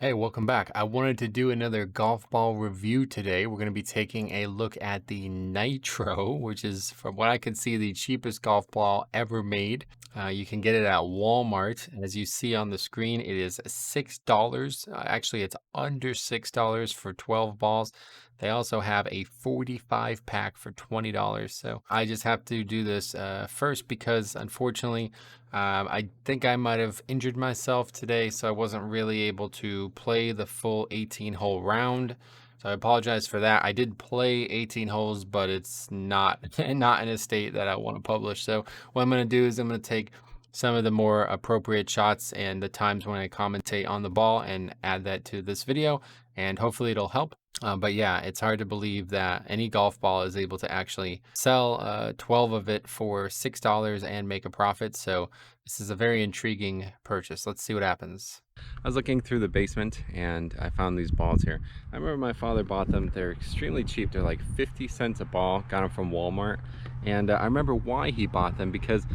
Hey, welcome back. I wanted to do another golf ball review today. We're going to be taking a look at the Nitro, which is, from what I can see, the cheapest golf ball ever made. You can get it at Walmart. As you see on the screen, it is $6. Actually, it's under $6 for 12 balls. They also have a 45 pack for $20. So I just have to do this first because, unfortunately, I think I might have injured myself today, so I wasn't really able to play the full 18-hole round. So I apologize for that. I did play 18 holes, but it's not not in a state that I want to publish. So what I'm going to do is I'm going to take some of the more appropriate shots and the times when I commentate on the ball and add that to this video, and hopefully it'll help. But yeah, it's hard to believe that any golf ball is able to actually sell 12 of it for $6 and make a profit. So this is a very intriguing purchase. Let's see what happens. I was looking through the basement and I found these balls here. I remember my father bought them. They're extremely cheap. They're like 50 cents a ball. Got them from Walmart. And I remember why he bought them, because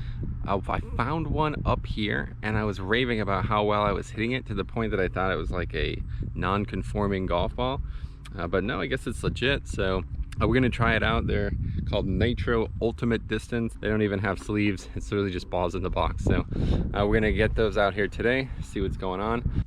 I found one up here and I was raving about how well I was hitting it, to the point that I thought it was like a non-conforming golf ball. But no, I guess it's legit. So we're gonna try it out. They're called Nitro Ultimate Distance. They don't even have sleeves. It's really just balls in the box. So we're gonna get those out here today, see what's going on.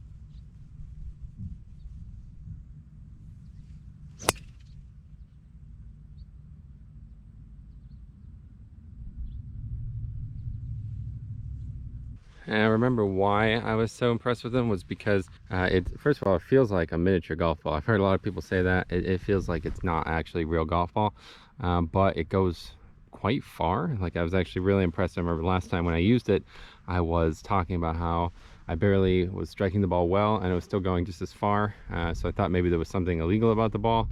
And I remember why I was so impressed with them was because first of all, it feels like a miniature golf ball. I've heard a lot of people say that. It feels like it's not actually real golf ball, but it goes quite far. Like, I was actually really impressed. I remember last time when I used it, I was talking about how I barely was striking the ball well and it was still going just as far. So I thought maybe there was something illegal about the ball.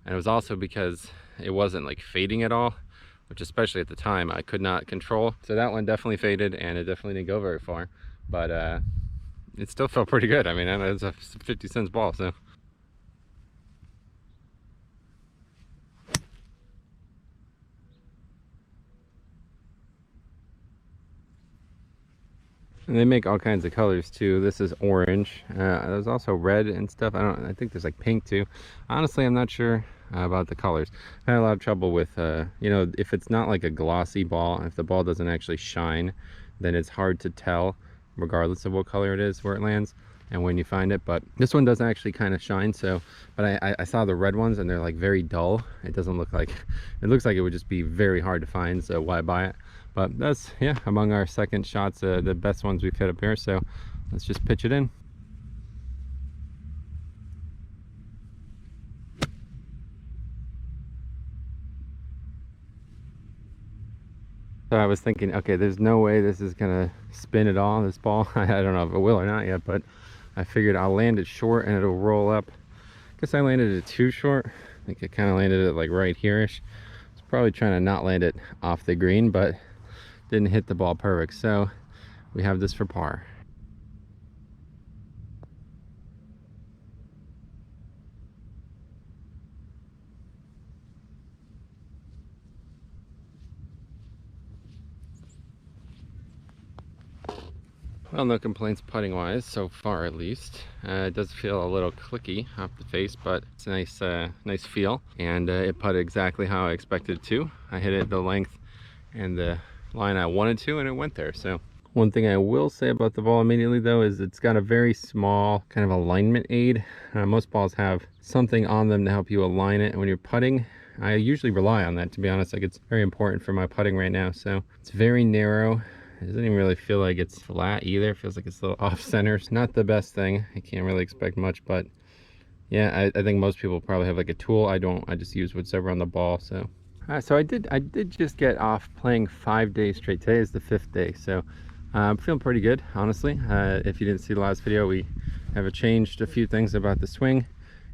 And it was also because it wasn't like fading at all, which especially at the time I could not control. So that one definitely faded and it definitely didn't go very far, but it still felt pretty good. I mean, it's a 50 cents ball, so. And they make all kinds of colors too. This is orange. There's also red and stuff. I think there's like pink too. Honestly, I'm not sure about the colors. I had a lot of trouble with, you know, if it's not like a glossy ball, if the ball doesn't actually shine, then it's hard to tell, regardless of what color it is, where it lands and when you find it. But this one does actually kind of shine. So, but I saw the red ones and they're like very dull. It doesn't look like, it looks like it would just be very hard to find. So why buy it? But that's, yeah, among our second shots, the best ones we've hit up here. So let's just pitch it in. So I was thinking, okay, there's no way this is gonna spin at all, this ball. I don't know if it will or not yet, but I figured I'll land it short and it'll roll up. Guess I landed it too short. I think I kind of landed it like right here-ish. I was probably trying to not land it off the green, but didn't hit the ball perfect. So we have this for par. Well, no complaints putting wise so far, at least. It does feel a little clicky off the face, but it's a nice nice feel, and it putted exactly how I expected it to. I hit it the length and the line I wanted to, and it went there. So one thing I will say about the ball immediately though is it's got a very small kind of alignment aid. Most balls have something on them to help you align it when you're putting. I usually rely on that, to be honest. Like, it's very important for my putting right now. So it's very narrow. It doesn't even really feel like it's flat either. It feels like it's a little off center. It's not the best thing. I can't really expect much, but yeah, I think most people probably have like a tool. I don't. I just use whatever on the ball. So so I did just get off playing 5 days straight. Today is the 5th day, so I'm feeling pretty good, honestly. If you didn't see the last video, we have changed a few things about the swing,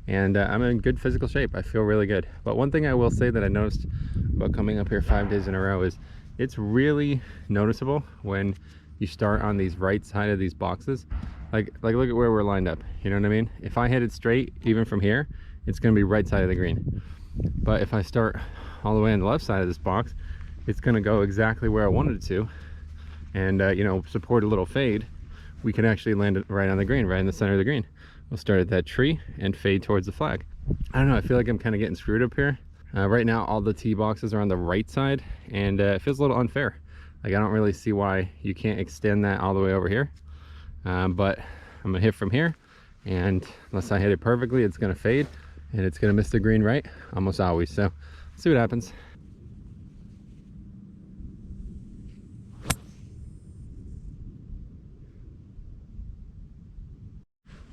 and I'm in good physical shape. I feel really good. But one thing I will say that I noticed about coming up here 5 days in a row is it's really noticeable when you start on these right side of these boxes. Like look at where we're lined up. You know what I mean? If I hit it straight, even from here, it's going to be right side of the green. But if I start all the way on the left side of this box, it's going to go exactly where I wanted it to. And you know, support a little fade, we can actually land it right on the green, right in the center of the green. we'll start at that tree and fade towards the flag. I don't know, I feel like I'm kind of getting screwed up here. Right now, all the tee boxes are on the right side, and it feels a little unfair. Like, I don't really see why you can't extend that all the way over here. But I'm gonna hit from here, and unless I hit it perfectly, it's gonna fade, and it's gonna miss the green right, almost always. So, let's see what happens.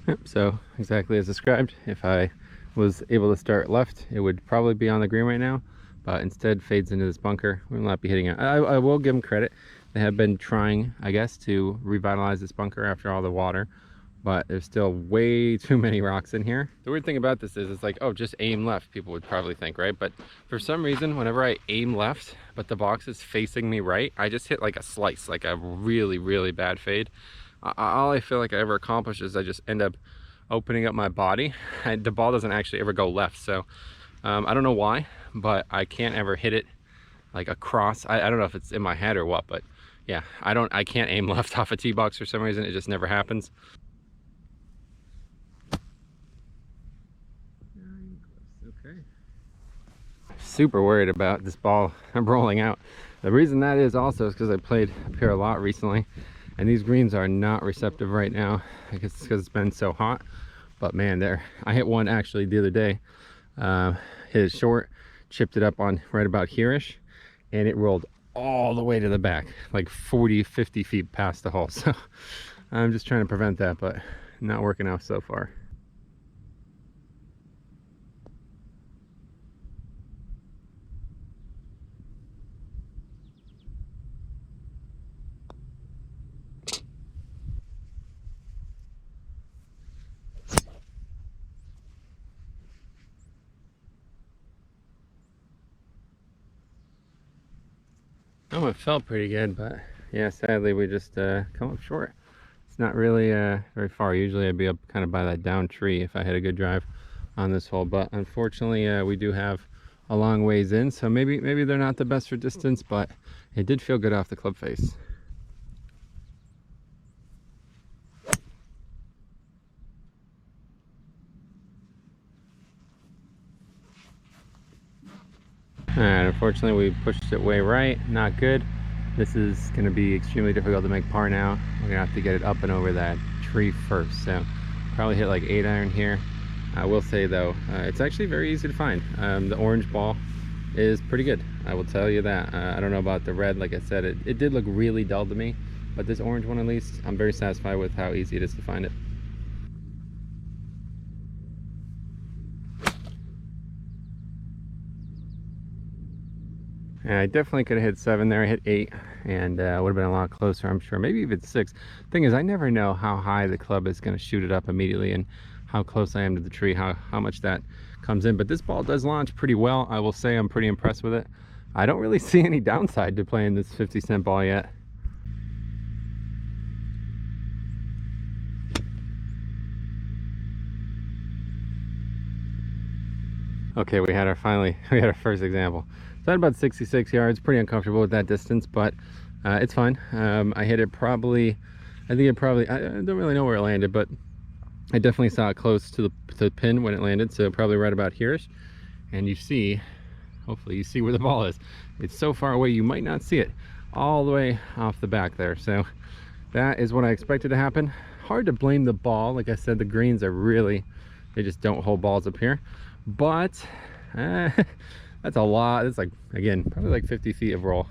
Yep, so exactly as described. If I was able to start left, it would probably be on the green right now, but instead fades into this bunker. We will not be hitting it. I will give them credit. They have been trying, I guess, to revitalize this bunker after all the water, but there's still way too many rocks in here. The weird thing about this is it's like, oh, just aim left, people would probably think, right? But for some reason, whenever I aim left, but the box is facing me right, I just hit like a slice, like a really, really bad fade. All I feel like I ever accomplish is I just end up opening up my body. The ball doesn't actually ever go left, so I don't know why, but I can't ever hit it like across. I don't know if it's in my head or what, but yeah, I can't aim left off a tee box for some reason. It just never happens. Okay. Super worried about this ball rolling out. The reason that is also is because I played up here a lot recently, and these greens are not receptive right now. I guess it's because it's been so hot. But man, I hit one actually the other day. Hit it short, chipped it up on right about here-ish, and it rolled all the way to the back, like 40-50 feet past the hole. So I'm just trying to prevent that, but not working out so far. Oh, it felt pretty good, but yeah, sadly we just come up short. It's not really very far. Usually I'd be up kind of by that down tree if I had a good drive on this hole, but unfortunately we do have a long ways in, so maybe they're not the best for distance, but it did feel good off the club face. Alright, unfortunately we pushed it way right, not good. This is going to be extremely difficult to make par now. We're going to have to get it up and over that tree first, so probably hit like 8-iron here. I will say though, it's actually very easy to find. The orange ball is pretty good, I will tell you that. I don't know about the red, like I said, it did look really dull to me, but this orange one at least, I'm very satisfied with how easy it is to find it. And I definitely could have hit 7 there. I hit 8, and would have been a lot closer, I'm sure. Maybe even 6. Thing is, I never know how high the club is going to shoot it up immediately, and how close I am to the tree, how much that comes in. But this ball does launch pretty well. I will say I'm pretty impressed with it. I don't really see any downside to playing this 50-cent ball yet. Okay, we had our first example. So I had about 66 yards, pretty uncomfortable with that distance, but it's fine. I hit it probably, I don't really know where it landed, but I definitely saw it close to the pin when it landed, so probably right about here-ish. And you see, hopefully you see where the ball is. It's so far away you might not see it, all the way off the back there. So that is what I expected to happen. Hard to blame the ball. Like I said, the greens are really, they just don't hold balls up here. But that's a lot. It's like, again, probably like 50 feet of roll.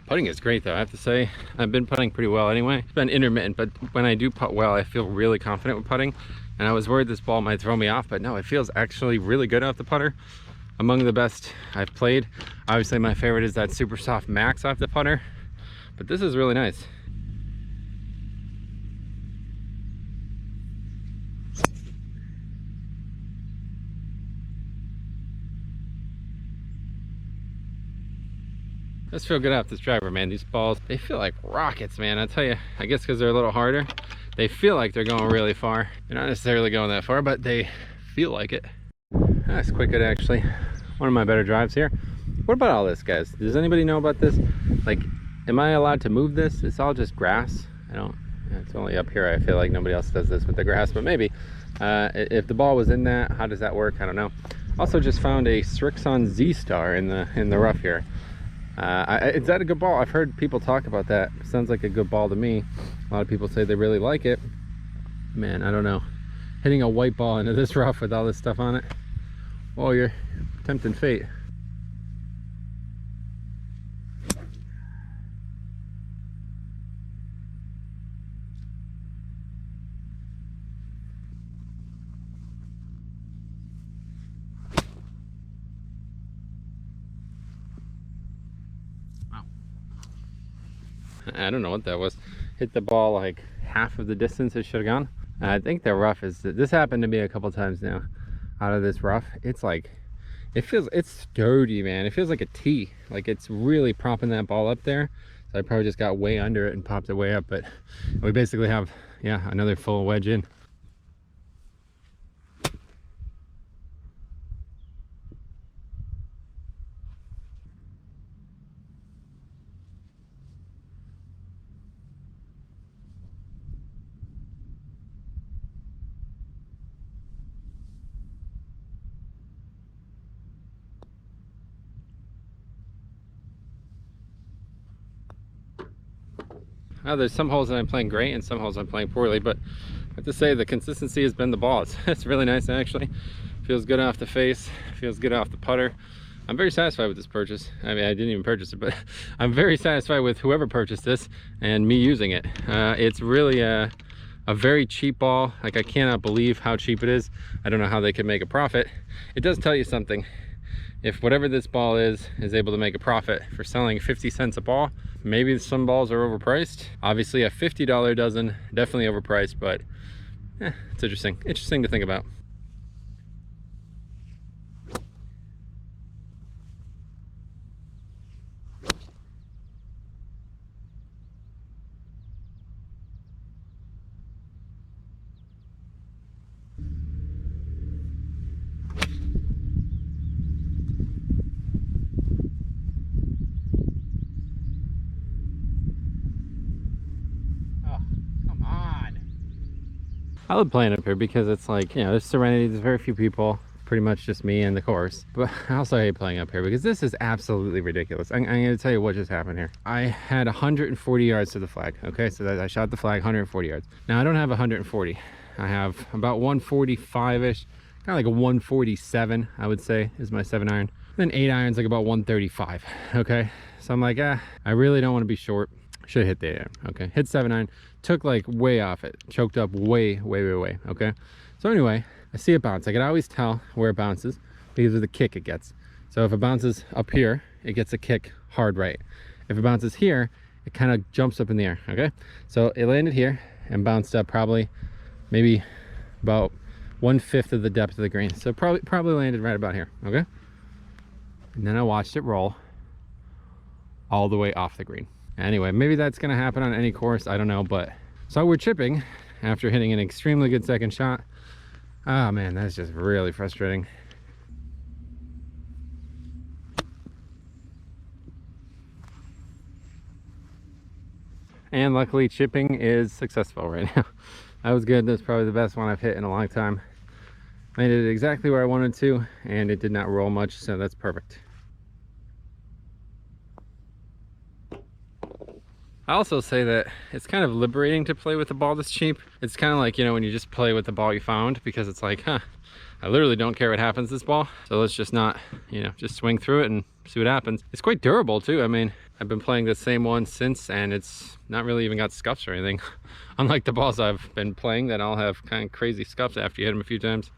Putting is great though, I have to say. I've been putting pretty well anyway. It's been intermittent, but when I do putt well, I feel really confident with putting. And I was worried this ball might throw me off, but no, it feels actually really good off the putter. Among the best I've played. Obviously my favorite is that super soft max off the putter, but this is really nice. Let's feel good off this driver, man. These balls, they feel like rockets, man. I tell you, I guess because they're a little harder, they feel like they're going really far. They're not necessarily going that far, but they feel like it. That's quite good, actually. One of my better drives here. What about all this, guys? Does anybody know about this? Like, am I allowed to move this? It's all just grass. I don't, it's only up here. I feel like nobody else does this with the grass, but maybe. If the ball was in that, how does that work? I don't know. Also just found a Srixon Z-Star in the rough here. Is that a good ball? I've heard people talk about that. Sounds like a good ball to me. A lot of people say they really like it. Man, I don't know. Hitting a white ball into this rough with all this stuff on it. Oh, you're tempting fate. I don't know what that was. Hit the ball like half of the distance it should have gone. I think the rough is, this happened to me a couple times now out of this rough. It's like, it's sturdy, man. It feels like a tee. Like it's really propping that ball up there. So I probably just got way under it and popped it way up, but we basically have, yeah, another full wedge in. There's some holes that I'm playing great and some holes I'm playing poorly, but I have to say the consistency has been the ball. It's really nice, actually. Feels good off the face, feels good off the putter. I'm very satisfied with this purchase. I mean, I didn't even purchase it, but I'm very satisfied with whoever purchased this and me using it. It's really a very cheap ball. Like, I cannot believe how cheap it is. I don't know how they could make a profit. It does tell you something. If whatever this ball is able to make a profit for selling 50 cents a ball, maybe some balls are overpriced. Obviously a $50 dozen, definitely overpriced, but it's interesting to think about. I love playing up here because it's like, you know, there's serenity, there's very few people, pretty much just me and the course. But I also hate playing up here because this is absolutely ridiculous. I'm going to tell you what just happened here. I had 140 yards to the flag. Okay, so I shot the flag 140 yards. Now I don't have 140. I have about 145-ish, kind of like a 147, I would say, is my 7-iron. Then 8-iron's like about 135. Okay, so I'm like, I really don't want to be short. Should hit the 8-iron. Okay, hit 7-iron, took like way off it, choked up way. Okay, so anyway, I see it bounce. I can always tell where it bounces because of the kick it gets. So if it bounces up here, it gets a kick hard right. If it bounces here, it kind of jumps up in the air. Okay, so it landed here and bounced up probably maybe about 1/5 of the depth of the green. So probably landed right about here. Okay, and then I watched it roll all the way off the green. Anyway, maybe that's gonna happen on any course, I don't know. But so we're chipping after hitting an extremely good second shot. Oh man, that's just really frustrating. And luckily chipping is successful right now. That was good. That's probably the best one I've hit in a long time. Landed it exactly where I wanted to, and it did not roll much, so that's perfect. I also say that it's kind of liberating to play with a ball this cheap. It's kind of like, you know, when you just play with the ball you found, because it's like, I literally don't care what happens to this ball. So let's just not, you know, just swing through it and see what happens. It's quite durable too. I mean, I've been playing the same one since, and it's not really even got scuffs or anything. Unlike the balls I've been playing that all have kind of crazy scuffs after you hit them a few times.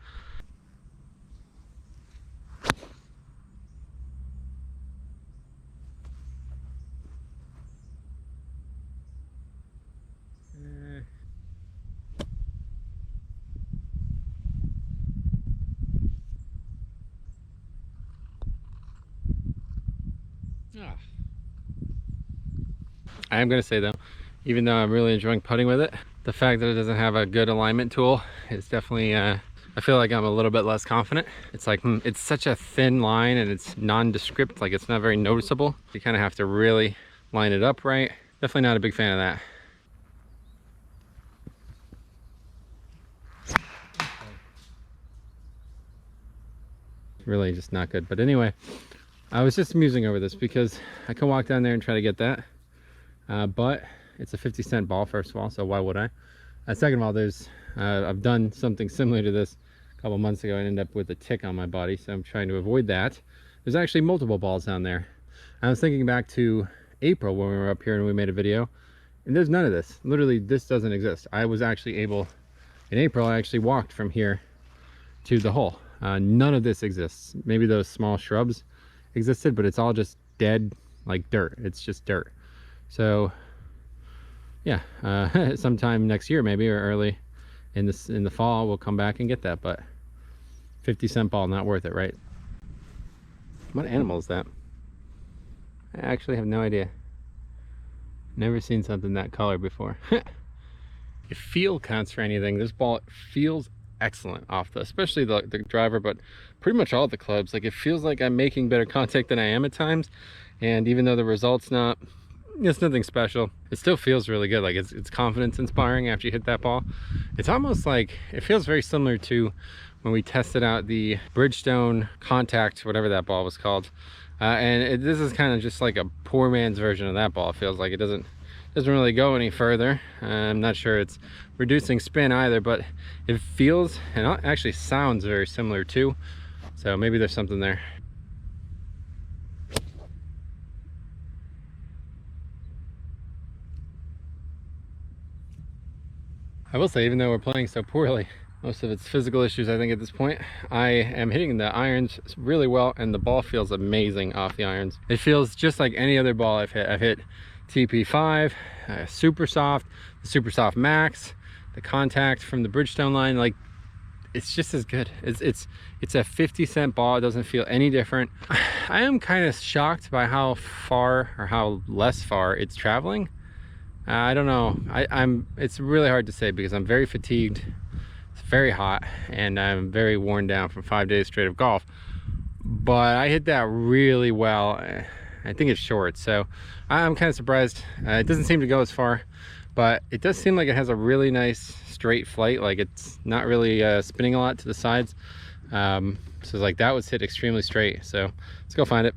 I am going to say though, even though I'm really enjoying putting with it, the fact that it doesn't have a good alignment tool is definitely, I feel like I'm a little bit less confident. It's like, it's such a thin line and it's nondescript, like it's not very noticeable. You kind of have to really line it up right. Definitely not a big fan of that. Really just not good. But anyway, I was just musing over this because I can walk down there and try to get that. But it's a 50-cent ball, first of all, so why would I? Second of all, there's I've done something similar to this a couple months ago and ended up with a tick on my body, so I'm trying to avoid that. There's actually multiple balls down there. I was thinking back to April when we were up here and we made a video, and there's none of this. Literally, this doesn't exist. I was actually able, in April, I actually walked from here to the hole. None of this exists. Maybe those small shrubs existed, but it's all just dead, like dirt. It's just dirt. So yeah, sometime next year maybe, or early in the fall, we'll come back and get that. But 50-cent ball, not worth it, right? What animal is that? I actually have no idea. Never seen something that color before. If feel counts for anything, this ball feels excellent off especially the driver, but pretty much all the clubs. Like, it feels like I'm making better contact than I am at times, and even though the result's it's nothing special, it still feels really good. Like, it's confidence inspiring after you hit that ball. It's almost like, it feels very similar to when we tested out the Bridgestone Contact, whatever that ball was called, and this is kind of just like a poor man's version of that ball. It feels like it doesn't really go any further. I'm not sure it's reducing spin either, but it feels and actually sounds very similar too, so maybe there's something there. I will say, even though we're playing so poorly, most of it's physical issues, I think, at this point. I am hitting the irons really well, and the ball feels amazing off the irons. It feels just like any other ball I've hit. I've hit TP5, Super Soft, the Super Soft Max, the Contact from the Bridgestone line. Like, it's just as good. It's a 50-cent ball. It doesn't feel any different. I am kind of shocked by how far, or how less far, it's traveling. I don't know. It's really hard to say because I'm very fatigued. It's very hot, and I'm very worn down from 5 days straight of golf. But I hit that really well. I think it's short, so I'm kind of surprised. It doesn't seem to go as far, but it does seem like it has a really nice straight flight. Like, it's not really spinning a lot to the sides. So like, that was hit extremely straight. So let's go find it.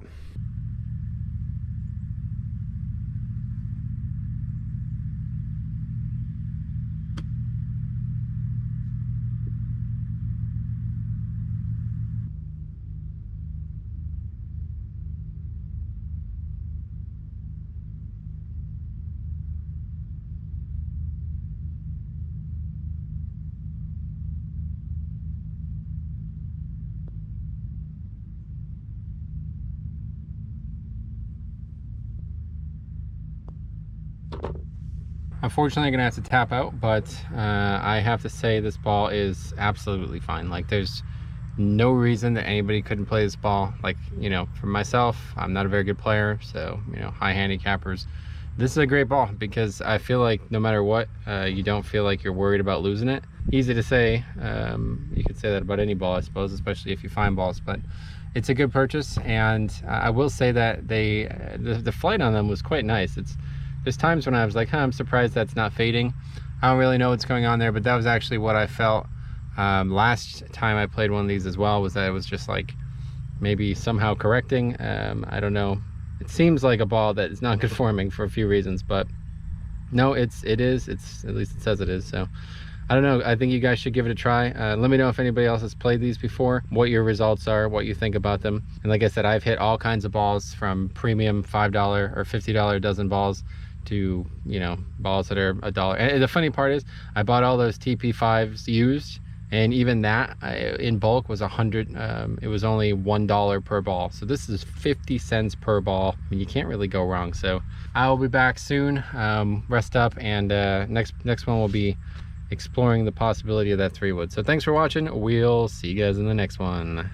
Unfortunately, I'm gonna have to tap out, but I have to say this ball is absolutely fine. Like, there's no reason that anybody couldn't play this ball. Like, you know, for myself, I'm not a very good player, so, you know, high handicappers, this is a great ball because I feel like no matter what, you don't feel like you're worried about losing it. Easy to say. You could say that about any ball, I suppose, especially if you find balls, but it's a good purchase. And I will say that the flight on them was quite nice. There's times when I was like, I'm surprised that's not fading. I don't really know what's going on there, but that was actually what I felt last time I played one of these as well, was that it was just like maybe somehow correcting. I don't know. It seems like a ball that is not conforming for a few reasons, but no, it is. It's, at least it says it is. So I don't know. I think you guys should give it a try. Let me know if anybody else has played these before, what your results are, what you think about them. And like I said, I've hit all kinds of balls, from premium $5 or $50 dozen balls to, you know, balls that are $1. And the funny part is, I bought all those TP5s used, and even that in bulk was 100. It was only $1 per ball. So this is 50 cents per ball. I mean, you can't really go wrong. So I will be back soon. Rest up, and next one will be exploring the possibility of that 3-wood. So thanks for watching. We'll see you guys in the next one.